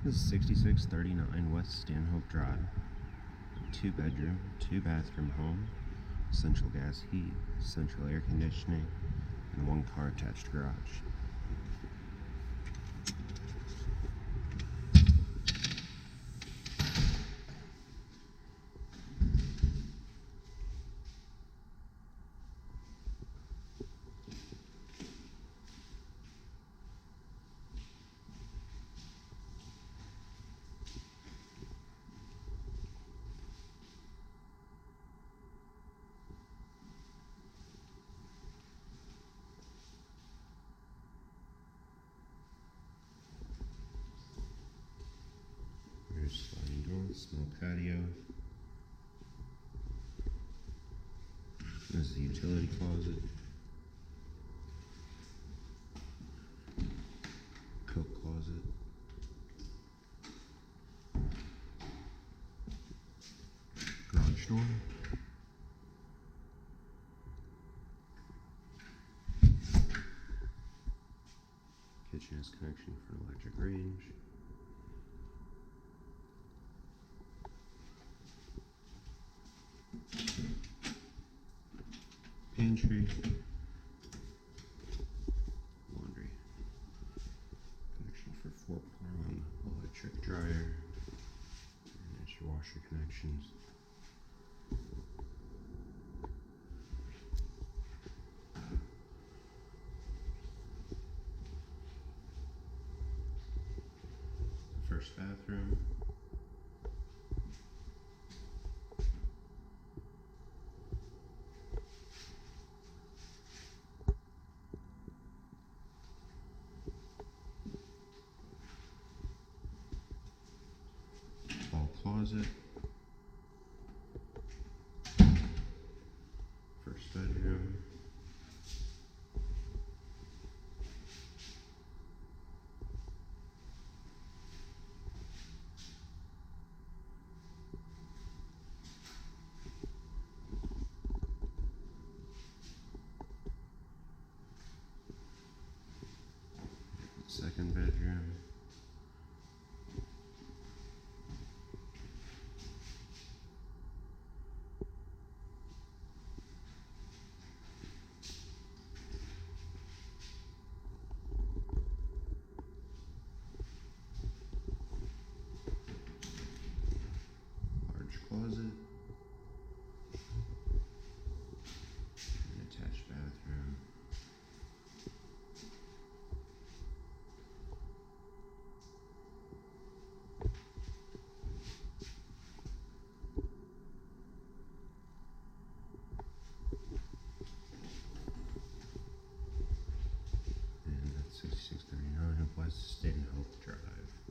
This is 6639 West Stanhope Drive. 2-bedroom, 2-bathroom home, central gas heat, central air conditioning, and 1-car attached garage. There's sliding doors, small patio. This is the utility closet. Coat closet. Garage door. Kitchen has connection for an electric range. Pantry, laundry, connection for 4-part electric dryer, and there's your washer connections. First bathroom. Closet, first bedroom, second bedroom, closet, an attached bathroom, and that's 6639 West Stanhope Drive.